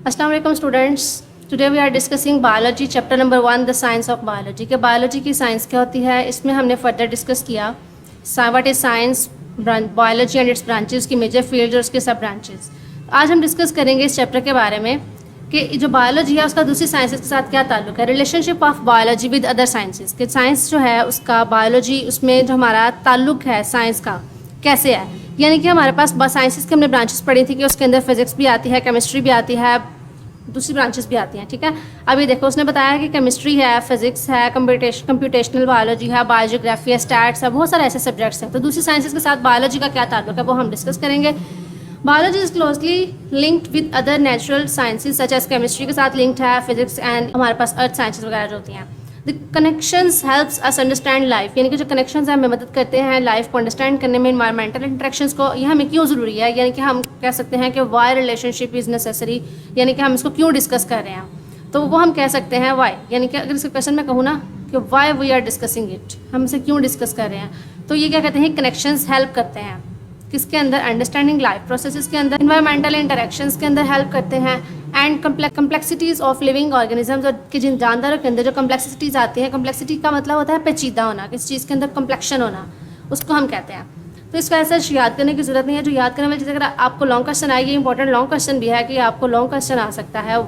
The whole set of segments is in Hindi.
अस्सलाम वालेकुम students, today we are discussing biology chapter number 1 the science of biology. के बायोलॉजी की साइंस क्या होती है, इसमें हमने फर्दर डिस्कस किया what is science, biology and its branches की मेजर फील्ड और उसके सब ब्रांचेस। आज हम डिस्कस करेंगे इस चैप्टर के बारे में कि जो बायोलॉजी है उसका दूसरी साइंसेस के साथ क्या ताल्लुक है, relationship of biology with other sciences. कि साइंस जो है उसका बायोलॉजी उसमें जो हमारा ताल्लुक है साइंस का कैसे है। यानी कि हमारे पास साइंसेस की हमने ब्रांचेस पढ़ी थी कि उसके अंदर फिजिक्स भी आती है, केमिस्ट्री भी आती है, दूसरी ब्रांचेस भी आती हैं। ठीक है, अभी देखो उसने बताया कि केमिस्ट्री है, फिजिक्स है, कंप्यूटेशनल बायोलॉजी है, बायोजियोग्राफी है, स्टैट्स है, बहुत सारे ऐसे सब्जेक्ट्स हैं। तो दूसरी साइंसेस के साथ बायोलॉजी का क्या ताल्लुक है वो हम डिस्कस करेंगे। Biology is closely linked with other natural sciences such as chemistry के साथ लिंक्ड है, फिजिक्स एंड हमारे पास अर्थ साइंसेज वगैरह जो होती हैं। The connections helps us understand life, यानी कि जो कनेक्शंस हैं हमें मदद करते हैं लाइफ को अंडरस्टैंड करने में, इन्वायरमेंटल इंटरेक्शंस को। ये हमें क्यों ज़रूरी है, यानी कि हम कह सकते हैं कि वाई रिलेशनशिप इज़ नेसेसरी, यानी कि हम इसको क्यों डिस्कस कर रहे हैं। तो वो हम कह सकते हैं वाई, यानी कि अगर इसके क्वेश्चन में कहूँ ना कि why we are discussing it, हम इसे क्यों डिस्कस कर रहे हैं, तो ये क्या कहते हैं, कनेक्शंस हेल्प करते हैं किसके अंदर, अंडरस्टैंडिंग लाइफ प्रोसेसेस के अंदर, इन्वायरमेंटल इंटरेक्शंस के अंदर हेल्प करते हैं, and complexities of living organisms, और कि जिन जानदारों के अंदर जो कम्प्लेक्सिटीज़ आती हैं, कम्प्लेक्सिटी का मतलब होता है पेचीदा होना, किसी चीज़ के अंदर कम्प्लेक्शन होना, उसको हम कहते हैं। तो इसका ऐसा याद करने की जरूरत नहीं है। जो याद करने वाली चीज़, अगर आपको लॉन्ग क्वेश्चन आएगी, इंपॉर्टेंट लॉन्ग क्वेश्चन भी है कि आपको लॉन्ग क्वेश्चन आ सकता है,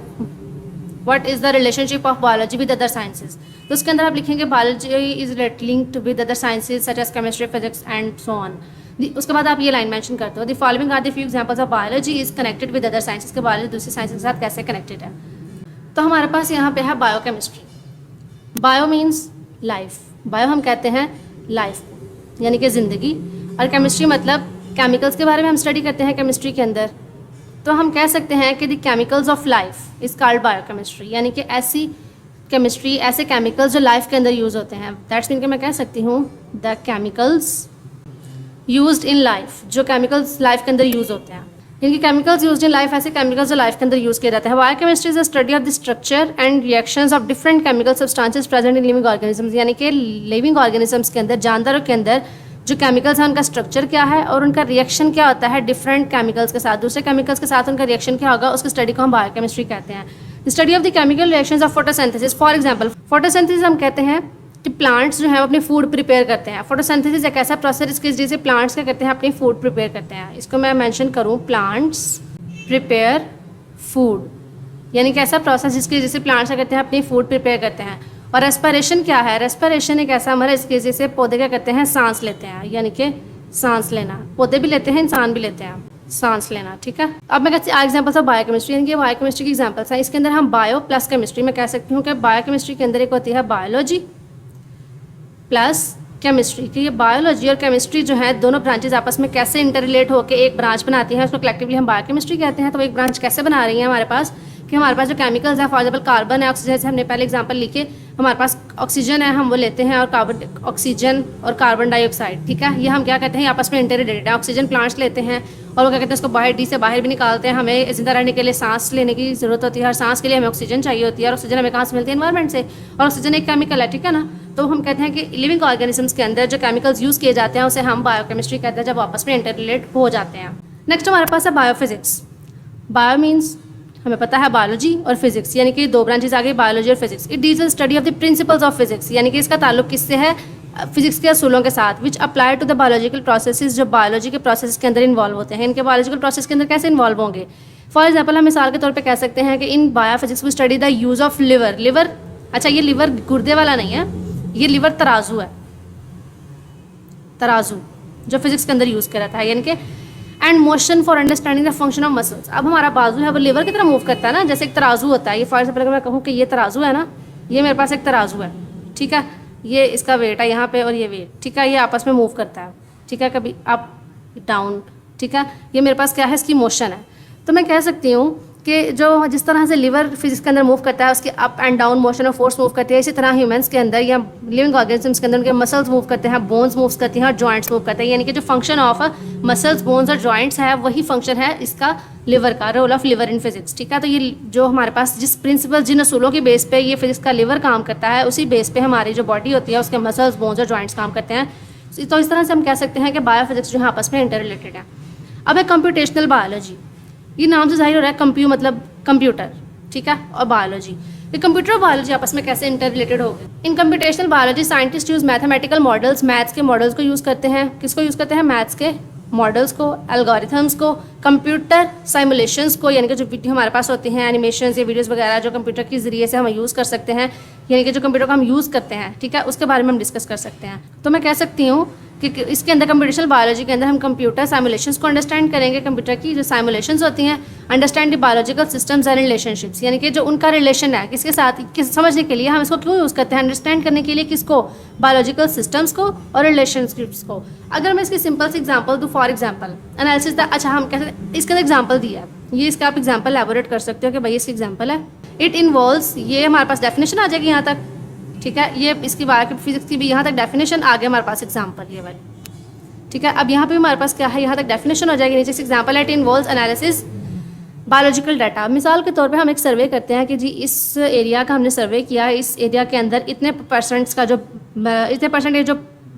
what is the relationship of biology with other sciences. तो उसके अंदर आप लिखेंगे biology is linked with other sciences such as chemistry, physics and so on. उसके बाद आप ये लाइन मेंशन करते हो, the following are the few examples of biology is connected with other sciences, के बायोलॉजी दूसरी साइंस के साथ कैसे कनेक्टेड है। तो हमारे पास यहाँ पे है biochemistry. Bio means life, bio हम कहते हैं लाइफ यानी कि ज़िंदगी, और केमिस्ट्री मतलब केमिकल्स के बारे में हम स्टडी करते हैं केमिस्ट्री के अंदर। तो हम कह सकते हैं कि the chemicals of life is called biochemistry, यानी कि ऐसी केमिस्ट्री, ऐसे केमिकल्स जो लाइफ के अंदर यूज़ होते हैं। दैट्स मीन कि मैं कह सकती हूँ the chemicals used in life, जो केमिकल्स लाइफ के अंदर यूज़ होते हैं, यानी कि केमिकल्स यूज्ड इन लाइफ, ऐसे केमिकल्स जो लाइफ के अंदर यूज़ किए जाते हैं। Biochemistry is a study of the structure and reactions of different chemical substances present in living organisms, यानी कि लिविंग ऑर्गेनिजम्स के अंदर, जानदारों के अंदर जो केमिकल्स हैं उनका स्ट्रक्चर क्या है और उनका रिएक्शन क्या होता है डिफरेंट केमिकल्स के साथ, दूसरे केमिकल्स के साथ उनका रिएक्शन क्या होगा, उसकी स्टडी को हम बायोकेमिस्ट्री कहते हैं। The study of the chemical reactions of photosynthesis, for example photosynthesis हम कहते हैं कि प्लांट्स जो है अपनी फूड प्रिपेयर करते हैं। फोटोसिंथेसिस एक ऐसा प्रोसेस इसकी वजह से प्लांट्स क्या करते हैं, अपनी फूड प्रिपेयर करते हैं। इसको मैं मेंशन करूँ, प्लांट्स प्रिपेयर फूड, यानी कि ऐसा प्रोसेस जिसकी वजह से प्लांट्स क्या करते हैं, अपनी फूड प्रिपेयर करते हैं। और रेस्पिरेशन क्या है, रेस्पिरेशन एक ऐसा हमारा इसकी वजह से पौधे क्या करते हैं, सांस लेते हैं, यानी कि सांस लेना। पौधे भी लेते हैं, इंसान भी लेते हैं, सांस लेना। ठीक है, अब मैं कहती हूँ एग्जाम्पल्स ऑफ बायोकेमिस्ट्री, यानी कि बायोकेमिस्ट्री की एग्जाम्पल्स हैं। इसके अंदर हम बायो प्लस केमिस्ट्री में कह सकती हूँ कि बायोकेमिस्ट्री के अंदर एक होती है बायोलॉजी प्लस केमिस्ट्री, कि ये बायोलॉजी और केमिस्ट्री जो है दोनों ब्रांचेज आपस में कैसे इंटर रिलेट होकर एक ब्रांच बनाती हैं, उसको कलेक्टिवली हम बायोकेमिस्ट्री कहते हैं। तो एक ब्रांच कैसे बना रही है हमारे पास, कि हमारे पास जो केमिकल्स हैं, फॉर एग्जाम्पल कार्बन है, ऑक्सीजन, जैसे हमने पहले एग्जांपल लिखे, हमारे पास ऑक्सीजन है, हम वो लेते हैं, और कार्बन, ऑक्सीजन और कार्बन डाइऑक्साइड, ठीक है, ये हम क्या कहते हैं, आपस में इंटर रिलेटेड है। ऑक्सीजन प्लांट्स लेते हैं और वो क्या कहते हैं, उसको बाहर डी से बाहर भी निकालते हैं। हमें जिंदा रहने के लिए सांस लेने की ज़रूरत होती है, हर सांस के लिए हमें ऑक्सीजन चाहिए होती है, और ऑक्सीजन हमें कहाँ से मिलती है, एनवायरमेंट से, और ऑक्सीजन एक केमिकल है। ठीक है ना, तो हम कहते हैं कि लिविंग ऑर्गेनिजम्स के अंदर जो केमिकल्स यूज़ किए जाते हैं उसे हम बायोकेमिस्ट्री कहते हैं, जब आपस में इंटर रिलेट हो जाते हैं। नेक्स्ट हमारे पास है बायोफिजिक्स। बायो मीन्स हमें पता है बायोलॉजी और फिजिक्स, यानी कि दो ब्रांचेज आ गई, बायोलॉजी और physics. It deals with study of the principles of physics, यानी कि इसका ताल्लुक किससे है, फिजिक्स के असूलों के साथ, which apply to the biological processes, जो बायोलॉजी के प्रोसेस के अंदर इन्वॉल्व होते हैं। इनके बायोलॉजिकल प्रोसेस के अंदर कैसे इन्वॉल्व होंगे। फॉर एग्जाम्पल हम मिसाल के तौर पर कह सकते हैं कि in biophysics we study the use of lever. Lever, अच्छा ये लिवर गुर्दे वाला नहीं है, ये लिवर तराजू है, तराजू जो फिजिक्स के अंदर यूज़ किया जाता है, यानी कि and motion for understanding the function of muscles. अब हमारा बाजू है वो लिवर की तरह मूव करता है ना, जैसे एक तराजू होता है। ये फॉर एग्जाम्पल अगर मैं कहूँ कि ये तराजू है ना, ये मेरे पास एक तराजू है, ठीक है, ये इसका वेट है यहाँ पे और ये वेट, ठीक है, ये आपस में मूव करता है, ठीक है, कभी अप डाउन, ठीक है, ये मेरे पास क्या है, इसकी मोशन है। तो मैं कह सकती हूँ कि जो जिस तरह से लिवर फिजिक्स के अंदर मूव करता है, उसके अप एंड डाउन मोशन और फोर्स मूव करती है, इसी तरह ह्यूमंस के अंदर या लिविंग ऑर्गेनिजम्स के अंदर उनके मसल्स मूव करते हैं, बोन्स मूव करती हैं और जॉइंट्स मूव करते हैं। यानी कि जो फंक्शन ऑफ मसल्स, बोन्स और जॉइंट्स है वही फंक्शन है इसका लिवर का, role of liver in physics. ठीक है, तो ये जो हमारे पास जिस प्रिंसिपल, जिन असूलों के बेस पे ये फिजिक्स का लिवर काम करता है, उसी बेस पे हमारी जो बॉडी होती है उसके मसल्स, बोन्स और जॉइंट्स काम करते हैं। तो इस तरह से हम कह सकते हैं कि बायोफिजिक्स जो है आपस में इंटर रिलेटेड है। अब है कंप्यूटेशनल बायोलॉजी। ये नाम से जाहिर हो रहा है, कंप्यू मतलब कंप्यूटर, ठीक है, और बायोलॉजी। ये कंप्यूटर और बायोलॉजी आपस में कैसे इंटर रिलेटेड हो गए। In computational biology scientist use mathematical models, maths के मॉडल्स को यूज़ करते हैं। किसको यूज़ करते हैं? मैथ्स के मॉडल्स को, एल्गोरिथम्स को, कंप्यूटर साइमुलेशंस को, यानी कि जो वीडियो हमारे पास होती हैं, एनिमेशंस या वीडियोस वगैरह जो कंप्यूटर के ज़रिए से हम यूज़ कर सकते हैं, यानी कि जो कंप्यूटर को हम यूज़ करते हैं, ठीक है, उसके बारे में हम डिस्कस कर सकते हैं। तो मैं कह सकती हूँ कि इसके अंदर कंप्यूटेशनल बायोलॉजी के अंदर हम कंप्यूटर साइमुलेशंस को अंडरस्टैंड करेंगे, कंप्यूटर की जो साइमुलेशंस होती हैं, understand the biological systems and relationships, यानी कि जो उनका रिलेशन है किसके साथ, समझने के लिए हम इसको क्यों यूज़ करते हैं, अंडरस्टैंड करने के लिए किसको, बायोलॉजिकल सिस्टम्स को और रिलेशनशिप्स को। अगर मैं इसकी सिंपल सी एग्जांपल दूँ, फॉर एग्जांपल एनालिसिस द, अच्छा हम कैसे इसका एग्जांपल दिया है, ये इसका आप एग्जांपल एलैबोरेट कर सकते हो कि भाई इसकी एग्जांपल है। इट इन्वॉल्व्स, ये हमारे पास डेफिनेशन आ जाएगी यहाँ तक, ठीक है, ये इसकी बात फिजिक्स की भी यहाँ तक डेफिनेशन, आगे हमारे पास एग्जाम्पल ये वाली, ठीक है। अब यहाँ पे हमारे पास क्या है, यहाँ तक डेफिनेशन हो जाएगी, नीचे से एग्जांपल है। It involves analysis biological data. मिसाल के तौर पे हम एक सर्वे करते हैं कि जी इस एरिया का हमने सर्वे किया, इस एरिया के अंदर इतने परसेंट्स का जो इतने परसेंटेज जो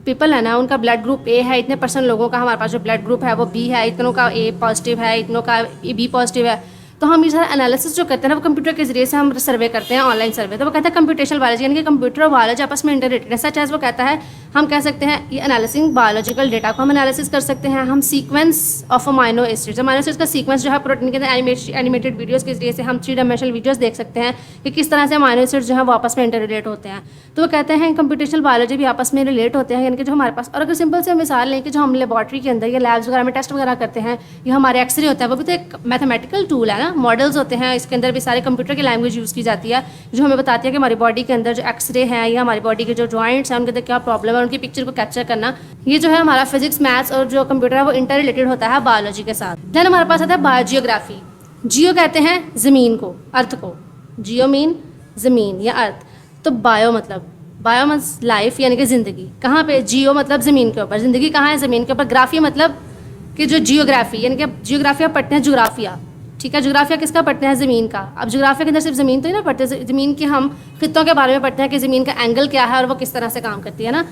पीपल है ना उनका ब्लड ग्रुप ए है, इतने परसेंट लोगों का हमारे पास जो ब्लड ग्रुप है वो बी है, इतनों का ए पॉजिटिव है, इतनों का बी पॉजिटिव है। तो हम ये सारा एनालिसिस जो करते हैं ना वो कंप्यूटर के जरिए से हम सर्वे करते हैं, ऑनलाइन सर्वे। तो वो कहता है कंप्यूटेशनल बायोलॉजी, यानी कि कंप्यूटर और बायोलॉजी आपस में इंटररिलेटेड है। सच एज वो कहता है हम कह सकते हैं ये एनालिसिंग बायोलॉजिकल डेटा को हम एनालिसिस कर सकते हैं। हम sequence of amino acids, amino acids का सीक्वेंस जो है प्रोटीन के अंदर एनिमेटेड वीडियोस के जरिए से हम 3 डायमेंशनल वीडियोस देख सकते हैं कि किस तरह से अमाइनो एसिड्स जो है वो आपस में इंटर रिलेट होते हैं। तो वो कहते हैं कंप्यूटेशनल बायोलॉजी भी आपस में रिलेट होते हैं, यानी कि जो हमारे पास, और अगर सिंपल से मिसाल लें कि जो हम लेबॉर्ट्री के अंदर या लैब्स वगैरह में टेस्ट वगैरह करते हैं, या हमारे एक्सरे होता है, वो भी तो एक मैथमेटिकल टूल है ना, मॉडल्स होते हैं, इसके अंदर भी सारे कंप्यूटर की लैंग्वेज यूज़ की जाती है जो हमें बताती है कि हमारी बॉडी के अंदर जो एक्सरे हैं या हमारी बॉडी के जो जॉइंट्स हैं उनके अंदर क्या प्रॉब्लम है, उनकी पिक्चर को कैप्चर करना। ये जो है हमारा फिजिक्स, मैथ्स और जो कंप्यूटर है वो इंटर रिलेटेड होता है बायोलॉजी के साथ। देन हमारे पास आता है बायोजियोग्राफी। जियो कहते हैं ज़मीन को, अर्थ को, जियो मीन ज़मीन या अर्थ, तो बायो मतलब लाइफ यानी कि ज़िंदगी। कहाँ पे? जियो मतलब ज़मीन के ऊपर, ज़िंदगी कहाँ है? ज़मीन के ऊपर। ग्राफी मतलब कि जो जियोग्राफी, यानी कि जियोग्राफी आप पढ़ते हैं, जोग्राफिया, ठीक है, जोग्राफिया किसका पढ़ते हैं? ज़मीन का। अब जोग्राफिया के अंदर सिर्फ ज़मीन तो ही ना पढ़ते, ज़मीन के हम खित्तों के बारे में पढ़ते हैं कि ज़मीन का एंगल क्या है और वो किस तरह से काम करती है ना।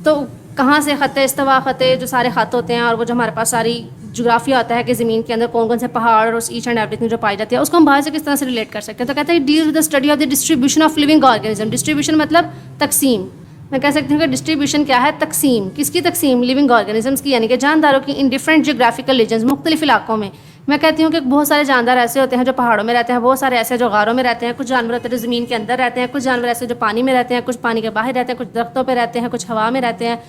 तो कहाँ से ख़त इस्तवा ख़त जो सारे ख़त होते हैं, और वो जो हमारे पास सारी जोग्राफिया होता है कि ज़मीन के अंदर कौन कौन से पहाड़ और ईच एंड एवरीथिंग जो पाई जाती है, उसको हम बाहर से किस तरह से रिलेट कर सकते हैं। तो कहते हैं deal with the study of the distribution of living organism. Distribution मतलब तकसीम। मैं कह सकती हूँ कि डिस्ट्रीब्यूशन क्या है? तकसीम। किसकी तकसीम? लिविंग ऑर्गेनिजम्स की, यानी कि जानदारों की, इन डिफरेंट जियोग्राफिकल रीजन्स, मुख्तलिफ इलाकों में। मैं कहती हूँ कि बहुत सारे जानदार ऐसे होते हैं जो पहाड़ों में रहते हैं, बहुत सारे ऐसे जो गारों में रहते हैं, कुछ जानवर होते हैं जो ज़मीन के अंदर रहते हैं, कुछ जानवर ऐसे जो पानी में रहते हैं, कुछ पानी के बाहर रहते हैं, कुछ दरख्तों पर रहते हैं, कुछ हवा में रहते हैं।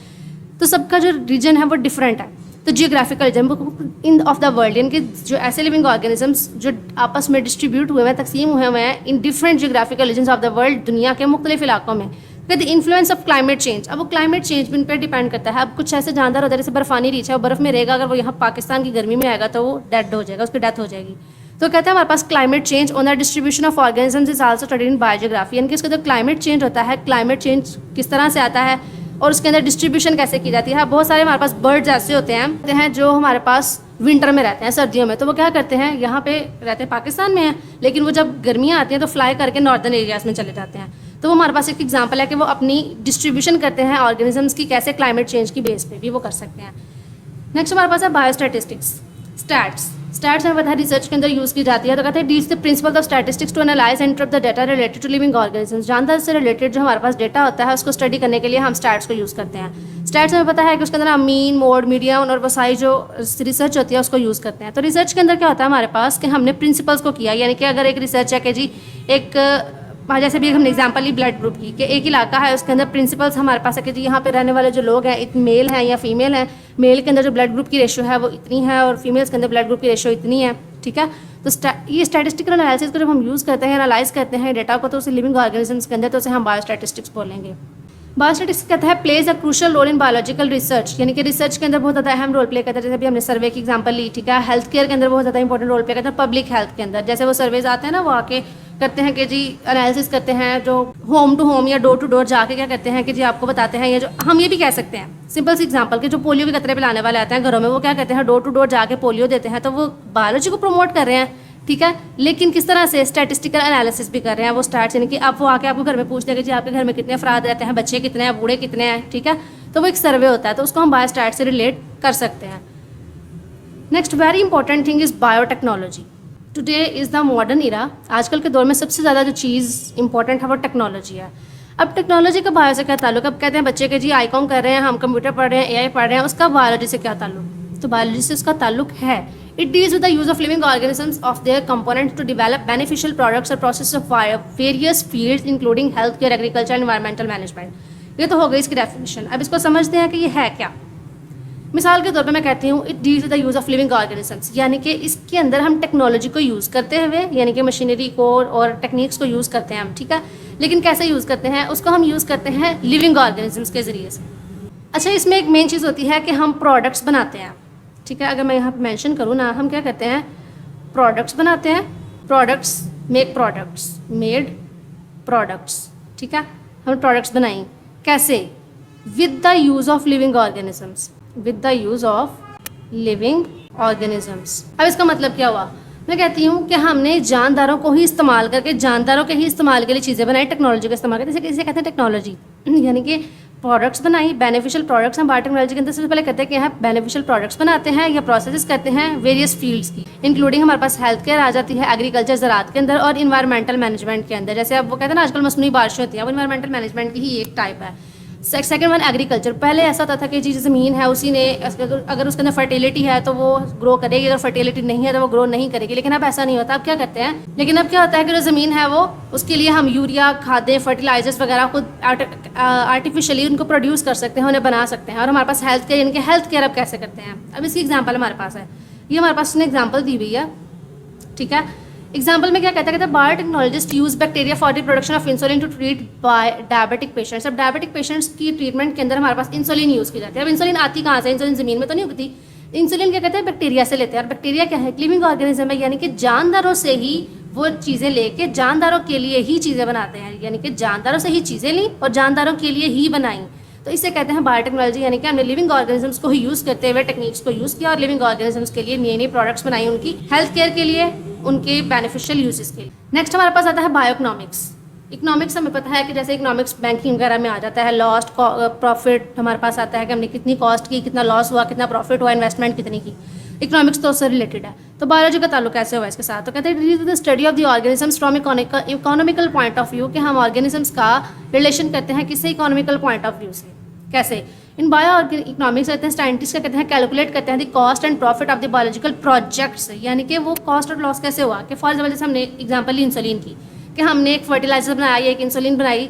तो सबका जो रीजन है वो डिफरेंट है। तो geographical region in of the world, यानी कि जो ऐसे लिविंग ऑर्गेनिजम्स जो आपस में डिस्ट्रीब्यूट हुए हैं, तकसीम हुए हैं in different geographical regions of the world, दुनिया के मुख्तलिफ इलाकों में। The influence of climate change. अब वो क्लाइमेट चेंज भी इन पर डिपेंड करता है। अब कुछ ऐसे जानदार होता है जैसे बर्फानी रीच है, वो बर्फ़ में रहेगा, अगर वो यहाँ पाकिस्तान की गर्मी में आएगा तो वो डेड हो जाएगा, उसकी डेथ हो जाएगी। तो कहते हैं हमारे पास climate change on the distribution of organisms is also studied in biogeography, यानी कि इसका जो क्लाइमेट चेंज होता है, क्लाइमेट चेंज किस तरह से आता है और उसके अंदर डिस्ट्रीब्यूशन कैसे की जाती है। बहुत सारे हमारे पास बर्ड्स ऐसे होते हैं जो हमारे पास विंटर में रहते हैं, सर्दियों में, तो वो क्या करते हैं, यहाँ पे रहते हैं, पाकिस्तान में हैं, लेकिन वो जब गर्मियाँ आती हैं तो फ्लाई करके नॉर्दर्न एरियाज़ में चले जाते हैं। तो वो हमारे पास एक एग्जांपल है कि वो अपनी डिस्ट्रीब्यूशन करते हैं ऑर्गेनिजम्स की, कैसे क्लाइमेट चेंज की बेस पे भी वो कर सकते हैं। नेक्स्ट हमारे पास है बायोस्टैटिस्टिक्स, स्टैट्स। स्टैट्स में पता है रिसर्च के अंदर यूज़ की जाती है। तो कहते हैं deals the principle of statistics to analyse and interpret the data related to living organisms. जानदार से रिलेटेड जो हमारे पास डेटा होता है उसको स्टडी करने के लिए हम स्टैट्स को यूज़ करते हैं। स्टैट्स में पता है कि उसके अंदर हम मीन, मोड, मीडियम और वो सारी जो रिसर्च होती है उसको यूज़ करते हैं। तो रिसर्च के अंदर क्या होता है हमारे पास कि हमने प्रिंसिपल्स को किया, यानी कि अगर एक रिसर्च है कि जी एक जैसे भी हमने एग्जांपल ली ब्लड ग्रुप की, कि एक इलाका है उसके अंदर प्रिंसिपल्स हमारे पास है कि जी यहाँ पे रहने वाले जो लोग हैं मेल हैं या फीमेल हैं, मेल के अंदर जो ब्लड ग्रुप की रेशियो है वो इतनी है और फीमेल्स के अंदर ब्लड ग्रुप की रेशियो इतनी है, ठीक है। तो ये स्टैटिस्टिकल एनालिसिस को जब हम यूज़ करते हैं, एनालाइज करते हैं डेटा को, तो उसे लिविंग ऑर्गेनिजम्स के अंदर, तो उसे हम बायोस्टैटिस्टिक्स बोलेंगे। बायोस्टैटिस्टिक्स कहता है plays a crucial role in biological research, यानी कि रिसर्च के अंदर बहुत ज़्यादा अहम रोल प्ले करता है। जैसे भी हमने सर्वे की एग्जांपल ली, ठीक है। हेल्थ केयर के अंदर बहुत ज़्यादा इंपॉर्टेंट रोल प्ले करता है। पब्लिक हेल्थ के अंदर जैसे वो सर्वेज आते हैं ना, वो आके करते हैं कि जी एनालिसिस करते हैं, जो होम टू होम या डोर टू डोर जाके क्या करते हैं कि जी आपको बताते हैं, ये जो हम ये भी कह सकते हैं सिंपल सी एग्जांपल कि जो पोलियो के कतरे पिलाने वाले आते हैं घरों में, वो क्या कहते हैं, डोर टू डोर जाके पोलियो देते हैं। तो वो बायोलॉजी को प्रमोट कर रहे हैं, ठीक है, लेकिन किस तरह से स्टैटिस्टिकल एनालिसिस भी कर रहे हैं वो स्टैट्स, यानी कि आप वो आके आपको घर में पूछते हैं कि जी आपके घर में कितने अफराद रहते हैं, बच्चे कितने हैं, बूढ़े कितने हैं, ठीक है। तो वो एक सर्वे होता है, तो उसको हम बायोस्टैट से रिलेट कर सकते हैं। Next very important thing is biotechnology. Today is the modern era, आजकल के दौर में सबसे ज़्यादा जो चीज़ इंपॉर्टेंट है वो टेक्नोलॉजी है। अब टेक्नोलॉजी का बायो से क्या ताल्लुक? अब कहते हैं बच्चे के जी आईकॉम कर रहे हैं, हम कंप्यूटर पढ़ रहे हैं, एआई पढ़ रहे हैं, उसका बायोलॉजी से क्या ताल्लुक? तो बायोलॉजी से उसका ताल्लुक है। It deals with the use of living organisms of their component to develop beneficial products और process of various fields including health care, agriculture, environmental management. ये तो हो गई इसकी डेफिनेशन। अब इसको समझते हैं कि ये है क्या। मिसाल के तौर पे मैं कहती हूँ it deals with the use of living organisms, यानी कि इसके अंदर हम टेक्नोलॉजी को यूज़ करते हुए, यानी कि मशीनरी को और टेक्निक्स को यूज़ करते हैं हम, ठीक है। लेकिन कैसे यूज़ करते हैं? उसको हम यूज़ करते हैं लिविंग ऑर्गेनिजम्स के ज़रिए से। अच्छा, इसमें एक मेन चीज़ होती है कि हम प्रोडक्ट्स बनाते हैं, ठीक है। अगर मैं यहाँ पर मैंशन करूँ ना, हम क्या करते हैं? प्रोडक्ट्स बनाते हैं। Products make products, made products, ठीक है। हम प्रोडक्ट्स बनाएं कैसे? With the use of living organisms, with the use of living organisms. अब इसका मतलब क्या हुआ? मैं कहती हूँ कि हमने जानदारों को ही इस्तेमाल करके, जानदारों के ही इस्तेमाल के लिए चीज़ें बनाई, टेक्नोलॉजी का इस्तेमाल करके, इसे कहते हैं टेक्नोलॉजी। यानी कि प्रोडक्ट्स बनाई, बेनिफिशियल प्रोडक्ट्स। हम बायोटेक्नोलॉजी के अंदर सबसे पहले कहते हैं कि यहाँ बेनिफिशियल प्रोडक्ट्स बनाते हैं या प्रोसेसेस करते हैं वेरियस फील्ड्स की, इंक्लूडिंग हमारे पास हेल्थ केयर आ जाती है, एग्रीकल्चर ज़राअत के अंदर, और इन्वायरमेंटल मैनेजमेंट के अंदर। जैसे अब वो कहते हैं ना आजकल मसनूई बारिशें होती हैं, वो इन्वायरमेंटल मैनेजमेंट की ही एक टाइप है। Second one agriculture. पहले ऐसा होता था कि जी ज़मीन है उसी ने, अगर उसके अंदर फर्टिलिटी है तो वो ग्रो करेगी, अगर फर्टिलिटी नहीं है तो वो ग्रो नहीं करेगी। लेकिन अब ऐसा नहीं होता। अब क्या करते हैं? लेकिन अब क्या होता है कि जो ज़मीन है वो, उसके लिए हम यूरिया, खादें, फर्टिलाइजर्स वगैरह खुद आर्टिफिशियली उनको प्रोड्यूस कर सकते हैं, उन्हें बना सकते हैं। और हमारे पास हेल्थ केयर, यानी कि हेल्थ केयर अब कैसे करते हैं? अब इसकी एग्जाम्पल हमारे पास है, ये हमारे पास ने एग्जाम्पल दी हुई है, ठीक है। एग्जाम्पल में क्या कहता है? Biotechnologist use bacteria for the production of insulin to treat by diabetic patients. अब डायबिटिक पेशेंट्स की ट्रीटमेंट के अंदर हमारे पास इंसुलिन यूज़ की जाती है। अब इंसुलिन आती कहाँ से? इंसुलिन ज़मीन में तो नहीं उगती। इंसुलिन क्या कहते हैं? बैक्टीरिया से लेते हैं। और बैक्टीरिया क्या है? लिविंग ऑर्गेनिज्म है, यानी कि जानदारों से ही वो चीज़ें लेके जानदारों के लिए ही चीज़ें बनाते हैं, यानी कि जानदारों से ही चीज़ें ली और जानदारों के लिए ही बनाई। तो इसे कहते हैं बायोटेक्नोलॉजी, यानी कि हमने लिविंग ऑर्गेनिजम्स को ही यूज़ करते हुए टेक्निक्स को यूज़ किया और लिविंग ऑर्गेनिजम्स के लिए नई नई प्रोडक्ट्स बनाई, उनकी हेल्थ केयर के लिए, उनके बेनिफिशियल यूजेस के लिए। नेक्स्ट हमारे पास आता है बायोइकोनॉमिक्स। इकोनॉमिक्स हमें पता है कि जैसे इकोनॉमिक्स बैंकिंग वगैरह में आ जाता है, लॉस्ट प्रॉफिट हमारे पास आता है कि हमने कितनी कॉस्ट की, कितना लॉस हुआ, कितना प्रॉफिट हुआ, इन्वेस्टमेंट कितनी की। इकोनॉमिक्स तो उससे रिलेटेड है। तो बायोलॉजी का ताल्लुक कैसे हुआ इसके साथ? तो कहते हैं the study of the organisms from economical point of view, कि हम ऑर्गेनिजम्स का रिलेशन करते हैं किसी इकोनॉमिकल पॉइंट ऑफ व्यू से। कैसे? इन बायो इकोनॉमिक्स कहते हैं साइंटिस्ट क्या कहते हैं? कैलकुलेट करते हैं the cost and profit of the biological projects, यानी कि वो कॉस्ट और लॉस कैसे हुआ। कि फॉर एग्जाम्पल जैसे हमने एग्जाम्पल ली इंसुलिन की, कि हमने एक फर्टिलाइजर बनाया, एक इंसुलिन बनाई,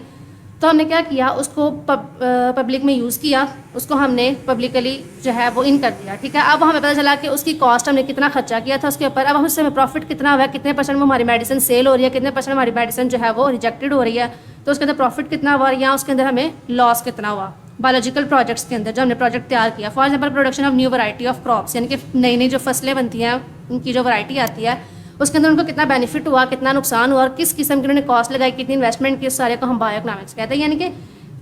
तो हमने क्या किया? उसको पब्लिक में यूज़ किया, उसको हमने पब्लिकली जो है वो इन कर दिया, ठीक है। अब हमें पता चला कि उसकी कॉस्ट हमने कितना खर्चा किया था उसके ऊपर, अब उससे हमें प्रॉफिट कितना हुआ, कितने परसेंट वो हमारी मेडिसिन सेल हो रही है, कितने परसेंट हमारी मेडिसिन जो है वो रिजेक्टेड हो रही है, तो उसके अंदर प्रॉफिट कितना हुआ या उसके अंदर हमें लॉस कितना हुआ। बायोलॉजिकल प्रोजेक्ट्स के अंदर जो हमने प्रोजेक्ट तैयार किया, for example production of new variety of crops, यानी कि नई नई जो फसलें बनती हैं उनकी जो वैरायटी आती है, उसके अंदर उनको कितना बेनिफिट हुआ, कितना नुकसान हुआ और किस किस्म की उन्होंने कॉस्ट लगाई, कितनी इन्वेस्टमेंट की, उस सारे को हम बायोइकोनॉमिक्स कहते हैं। यानी कि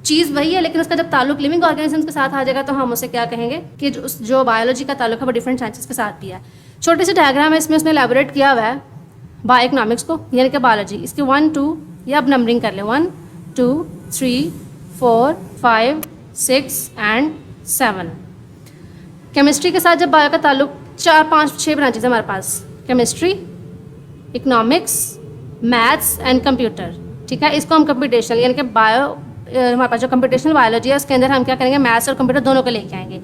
चीज़ वही है, लेकिन उसका जब ताल्लुक लिविंग ऑर्गेनिजम्स के साथ आ जाएगा तो हम उसे क्या कहेंगे कि जो बायोलॉजी का ताल्लुक है वो डिफरेंट साइंसेस के साथ भी है। छोटी सी डायग्राम है, इसमें उसने एलैबोरेट किया हुआ है बायोइकोनॉमिक्स को, यानी कि बायोलॉजी। इसके 1 2 या अब नंबरिंग कर लें, 1 2 3 4 5 6 एंड 7। केमिस्ट्री के साथ जब बायो का ताल्लुक 4 5 6 ब्रांचेज है हमारे पास, chemistry, economics, maths and computer, ठीक है। इसको हम कंप्यूटेशनल, यानी कि बायो हमारे पास जो कंप्यूटेशनल बायोलॉजी है उसके अंदर हम क्या करेंगे? मैथ्स और कंप्यूटर दोनों को लेके आएंगे।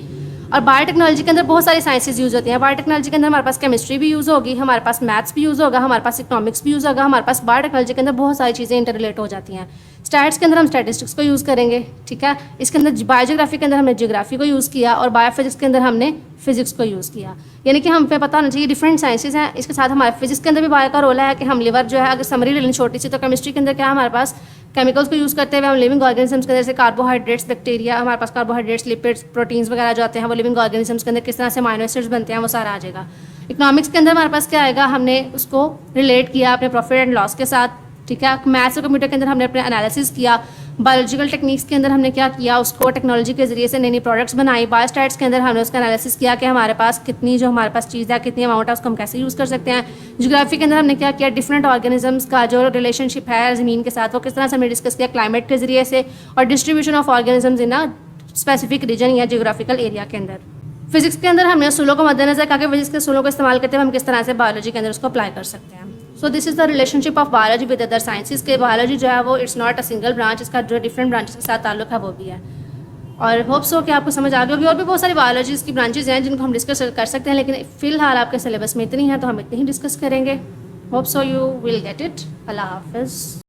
और बायोटेक्नोलॉजी के अंदर बहुत सारी साइंसेज यूज़ होती हैं। बायोटेक्नोलॉजी के अंदर हमारे पास केमिस्ट्री भी यूज़ होगी, हमारे पास मैथ्स भी यूज़ होगा, हमारे पास इकोनॉमिक्स भी यूज़ होगा, हमारे पास बायोटेक्नोलॉजी के अंदर बहुत सारी चीज़ें इंटर रिलेट हो जाती हैं। स्टैट्स के अंदर हम स्टैटिस्टिक्स को यूज़ करेंगे, ठीक है। इसके अंदर बायोजियोग्राफी के अंदर हमने जियोग्राफी को यूज़ किया और बायोफिजिक्स के अंदर हमने फिजिक्स को यूज़ किया। यानी कि हम पे पता होना चाहिए डिफरेंट साइंसेज हैं। इसके साथ हमारे फिजिक्स के अंदर भी बायो का रोल है कि हम लिवर जो है, अगर समरी ले लें छोटी सी, तो केमिस्ट्री के अंदर क्या हमारे पास केमिकल्स को यूज़ करते हुए हम लिविंग ऑर्गेनिजम्स के अंदर जैसे कार्बोहाइड्रेट्स, बैक्टीरिया, हमारे पास कार्बोहाइड्रेट्स, लिपिड्स, प्रोटीन्स वगैरह जो आते हैं वो लिविंग ऑर्गेनिजम्स के अंदर किस तरह से अमाइनो एसिड्स बनते हैं वो सारा आ जाएगा। इकोनॉमिक्स के अंदर हमारे पास क्या आएगा? हमने उसको रिलेट किया अपने प्रॉफिट एंड लॉस के साथ, ठीक है। मैथ्स और कंप्यूटर के अंदर हमने अपने एनालिसिस किया। बायोलॉजिकल टेक्निक्स के अंदर हमने क्या किया? उसको टेक्नोलॉजी के जरिए से नई नई प्रोडक्ट्स बनाई। बायोस्टैट्स के अंदर हमने उसका एनालिसिस किया कि हमारे पास कितनी जो हमारे पास चीज़ है, कितनी अमाउंट है, उसको हम कैसे यूज़ कर सकते हैं। जियोग्राफी के अंदर हमने क्या किया? डिफरेंट ऑर्गेनिजम्स का जो रिलेशनशिप है ज़मीन के साथ वो किस तरह से हमने डिस्कस किया क्लाइमेट के जरिए से, और distribution of organisms in a specific region या जियोग्राफिकल एरिया के अंदर। फिजिक्स के अंदर हमने उसूलों को मद्देनजर कहा कि फिजिक्स के उसूलों को इस्तेमाल करते हुए हम किस तरह से बायोलॉजी के अंदर उसको अप्लाई कर सकते हैं। So this is the relationship of biology with other sciences के बायोलॉजी जो है वो it's not a single branch, इसका जो डिफरेंट ब्रांचेस के साथ ताल्लुक है वो भी है। और होप सो कि आपको समझ आ गई होगी। और भी बहुत सारी बायोलॉजीज़ की ब्रांचेज हैं जिनको हम डिस्कस कर सकते हैं, लेकिन फ़िलहाल आपके सिलेबस में इतनी है तो हम इतनी ही डिस्कस करेंगे। Hope so you will get it. अल्लाह हाफिज़।